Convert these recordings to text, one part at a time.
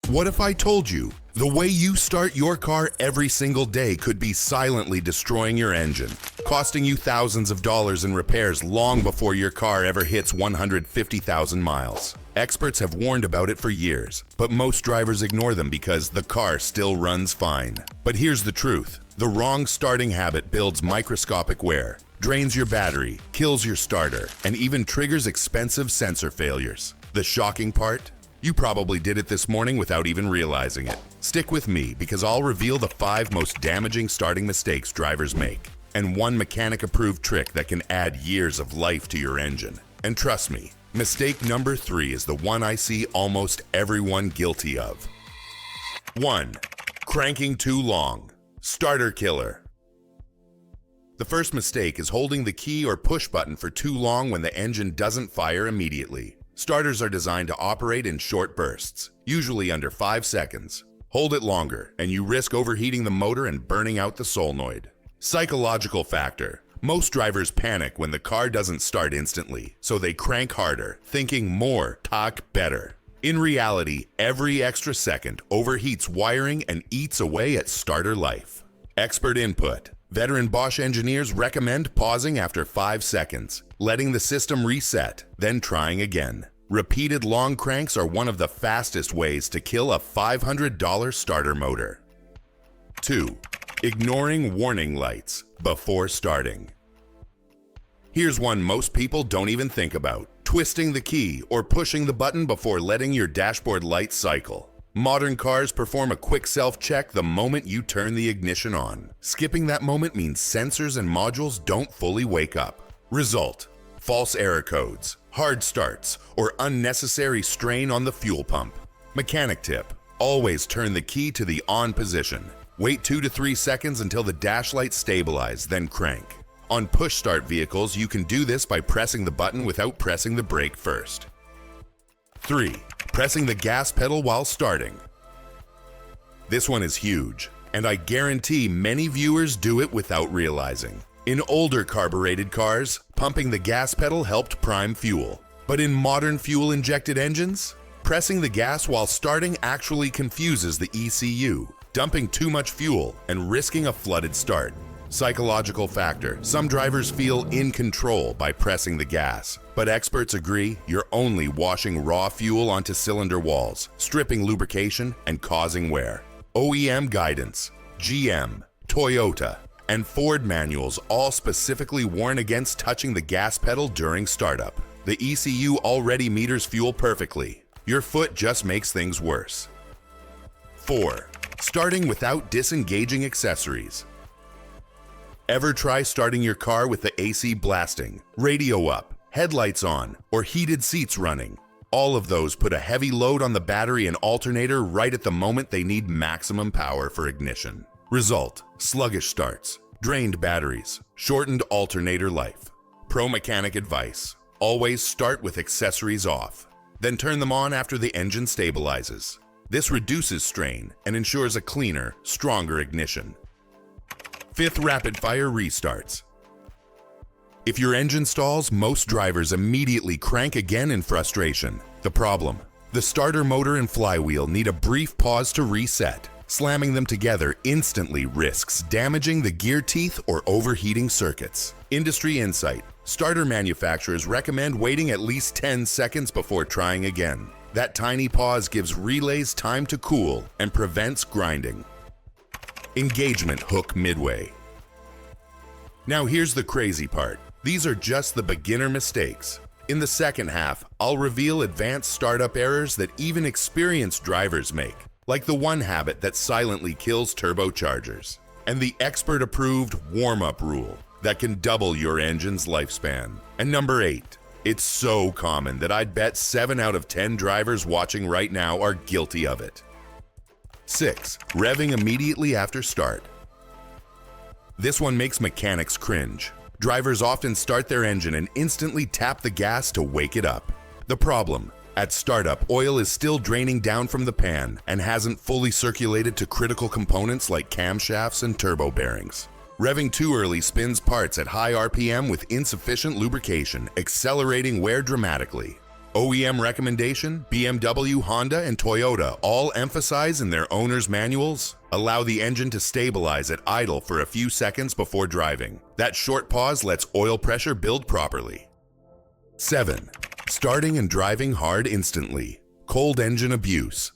What if I told you the way you start your car every single day could be silently destroying your engine, costing you thousands of dollars in repairs long before your car ever hits 150,000 miles? Experts have warned about it for years, but most drivers ignore them because the car still runs fine. But here's the truth. The wrong starting habit builds microscopic wear, drains your battery, kills your starter, and even triggers expensive sensor failures. The shocking part? You probably did it this morning without even realizing it. Stick with me because I'll reveal the 5 most damaging starting mistakes drivers make, and one mechanic-approved trick that can add years of life to your engine. And trust me, mistake number 3 is the one I see almost everyone guilty of. 1. Cranking too long. Starter killer. The first mistake is holding the key or push button for too long when the engine doesn't fire immediately. Starters are designed to operate in short bursts, usually under 5 seconds. Hold it longer, and you risk overheating the motor and burning out the solenoid. Psychological factor. Most drivers panic when the car doesn't start instantly, so they crank harder, thinking more, torque better. In reality, every extra second overheats wiring and eats away at starter life. Expert input. Veteran Bosch engineers recommend pausing after 5 seconds, letting the system reset, then trying again. Repeated long cranks are one of the fastest ways to kill a $500 starter motor. 2. Ignoring warning lights before starting. Here's one most people don't even think about: twisting the key or pushing the button before letting your dashboard light cycle. Modern cars perform a quick self-check the moment you turn the ignition on. Skipping that moment means sensors and modules don't fully wake up. Result: false error codes, hard starts, or unnecessary strain on the fuel pump. Mechanic tip: always turn the key to the on position. Wait 2 to 3 seconds until the dash lights stabilize, then crank. On push-start vehicles, you can do this by pressing the button without pressing the brake first. 3. Pressing the gas pedal while starting. This one is huge, and I guarantee many viewers do it without realizing. In older carbureted cars, pumping the gas pedal helped prime fuel. But in modern fuel-injected engines, pressing the gas while starting actually confuses the ECU, dumping too much fuel and risking a flooded start. Psychological factor: some drivers feel in control by pressing the gas, but experts agree you're only washing raw fuel onto cylinder walls, stripping lubrication, and causing wear. OEM guidance, GM, Toyota, and Ford manuals all specifically warn against touching the gas pedal during startup. The ECU already meters fuel perfectly. Your foot just makes things worse. 4. Starting without disengaging accessories. Ever try starting your car with the AC blasting, radio up, headlights on, or heated seats running? All of those put a heavy load on the battery and alternator right at the moment they need maximum power for ignition. Result: sluggish starts, drained batteries, shortened alternator life. Pro mechanic advice: always start with accessories off, then turn them on after the engine stabilizes. This reduces strain and ensures a cleaner, stronger ignition. 5th, rapid-fire restarts. If your engine stalls, most drivers immediately crank again in frustration. The problem: the starter motor and flywheel need a brief pause to reset. Slamming them together instantly risks damaging the gear teeth or overheating circuits. Industry insight: starter manufacturers recommend waiting at least 10 seconds before trying again. That tiny pause gives relays time to cool and prevents grinding. Engagement hook midway. Now here's the crazy part. These are just the beginner mistakes. In the second half, I'll reveal advanced startup errors that even experienced drivers make, like the one habit that silently kills turbochargers, and the expert-approved warm-up rule that can double your engine's lifespan. And number 8, it's so common that I'd bet 7 out of 10 drivers watching right now are guilty of it. 6. Revving immediately after start. This one makes mechanics cringe. Drivers often start their engine and instantly tap the gas to wake it up. The problem: at startup, oil is still draining down from the pan and hasn't fully circulated to critical components like camshafts and turbo bearings. Revving too early spins parts at high RPM with insufficient lubrication, accelerating wear dramatically. OEM recommendation, BMW, Honda, and Toyota all emphasize in their owner's manuals, allow the engine to stabilize at idle for a few seconds before driving. That short pause lets oil pressure build properly. 7. Starting and driving hard instantly. Cold engine abuse.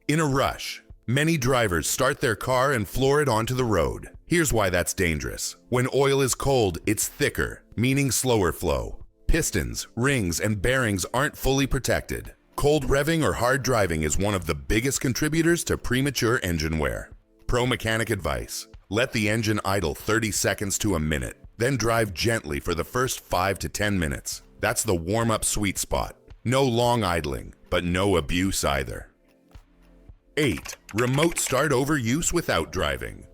In a rush, many drivers start their car and floor it onto the road. Here's why that's dangerous. When oil is cold, it's thicker, meaning slower flow. Pistons, rings, and bearings aren't fully protected. Cold revving or hard driving is one of the biggest contributors to premature engine wear. Pro mechanic advice: let the engine idle 30 seconds to a minute, then drive gently for the first 5 to 10 minutes. That's the warm-up sweet spot. No long idling, but no abuse either. 8. Remote start overuse without driving.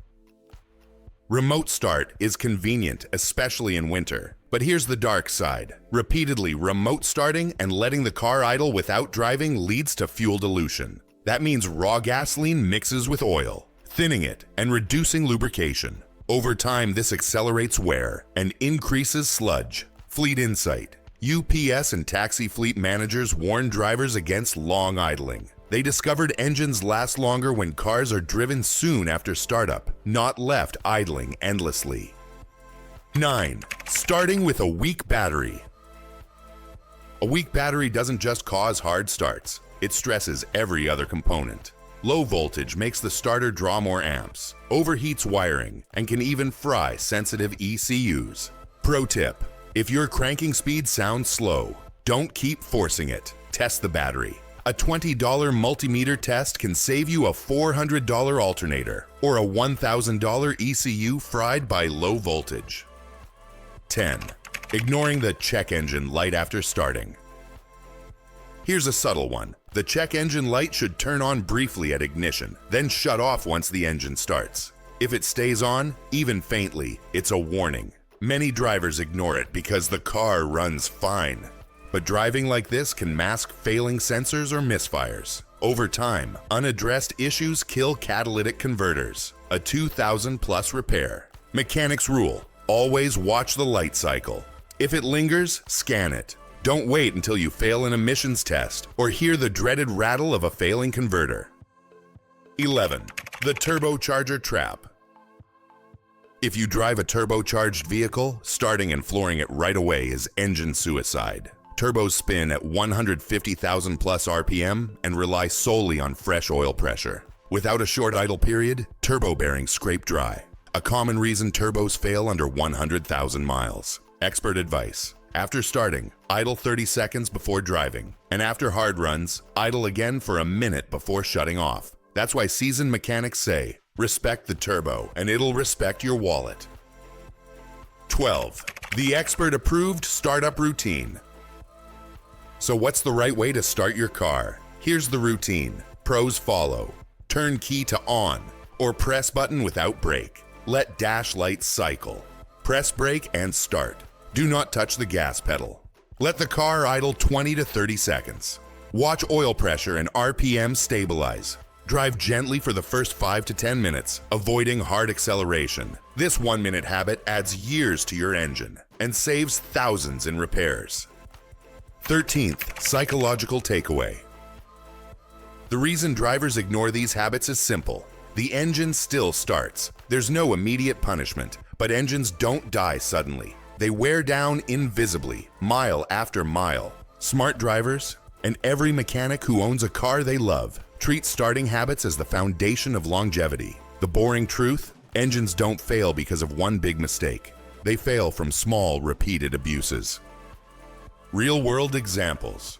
Remote start is convenient, especially in winter. But here's the dark side. Repeatedly remote starting and letting the car idle without driving leads to fuel dilution. That means raw gasoline mixes with oil, thinning it and reducing lubrication. Over time, this accelerates wear and increases sludge. Fleet Insight. UPS and taxi fleet managers warn drivers against long idling. They discovered engines last longer when cars are driven soon after startup, not left idling endlessly. 9. Starting with a weak battery. A weak battery doesn't just cause hard starts, it stresses every other component. Low voltage makes the starter draw more amps, overheats wiring, and can even fry sensitive ECUs. Pro tip: if your cranking speed sounds slow, don't keep forcing it. Test the battery. A $20 multimeter test can save you a $400 alternator or a $1,000 ECU fried by low voltage. 10. Ignoring the check engine light after starting. Here's a subtle one. The check engine light should turn on briefly at ignition, then shut off once the engine starts. If it stays on, even faintly, it's a warning. Many drivers ignore it because the car runs fine. But driving like this can mask failing sensors or misfires. Over time, unaddressed issues kill catalytic converters. A 2,000+ repair. Mechanics rule: always watch the light cycle. If it lingers, scan it. Don't wait until you fail an emissions test or hear the dreaded rattle of a failing converter. 11. The Turbocharger Trap. If you drive a turbocharged vehicle, starting and flooring it right away is engine suicide. Turbos spin at 150,000+ RPM and rely solely on fresh oil pressure. Without a short idle period, turbo bearings scrape dry. A common reason turbos fail under 100,000 miles. Expert advice: after starting, idle 30 seconds before driving, and after hard runs, idle again for a minute before shutting off. That's why seasoned mechanics say, respect the turbo and it'll respect your wallet. 12. The expert-approved startup routine. So what's the right way to start your car? Here's the routine. Pros follow. Turn key to on, or press button without brake. Let dash lights cycle. Press brake and start. Do not touch the gas pedal. Let the car idle 20 to 30 seconds. Watch oil pressure and RPM stabilize. Drive gently for the first 5 to 10 minutes, avoiding hard acceleration. This 1-minute habit adds years to your engine and saves thousands in repairs. 13th, psychological takeaway. The reason drivers ignore these habits is simple. The engine still starts. There's no immediate punishment, but engines don't die suddenly. They wear down invisibly, mile after mile. Smart drivers, and every mechanic who owns a car they love, treat starting habits as the foundation of longevity. The boring truth: engines don't fail because of one big mistake. They fail from small, repeated abuses. Real-world examples.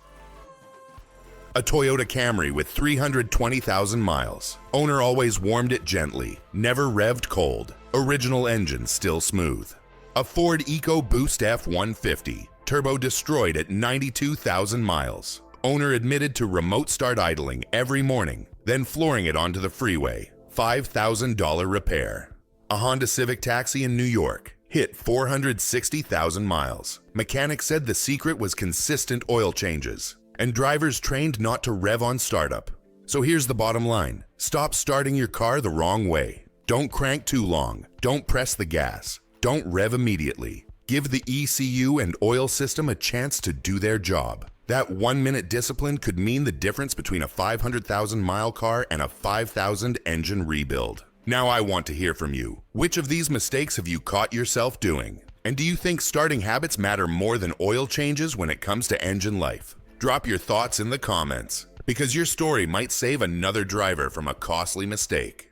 A Toyota Camry with 320,000 miles. Owner always warmed it gently, never revved cold. Original engine still smooth. A Ford EcoBoost F-150. Turbo destroyed at 92,000 miles. Owner admitted to remote start idling every morning, then flooring it onto the freeway. $5,000 repair. A Honda Civic Taxi in New York. Hit 460,000 miles. Mechanics said the secret was consistent oil changes, and drivers trained not to rev on startup. So here's the bottom line. Stop starting your car the wrong way. Don't crank too long. Don't press the gas. Don't rev immediately. Give the ECU and oil system a chance to do their job. That 1-minute discipline could mean the difference between a 500,000-mile car and a 5,000 engine rebuild. Now I want to hear from you. Which of these mistakes have you caught yourself doing? And do you think starting habits matter more than oil changes when it comes to engine life? Drop your thoughts in the comments, because your story might save another driver from a costly mistake.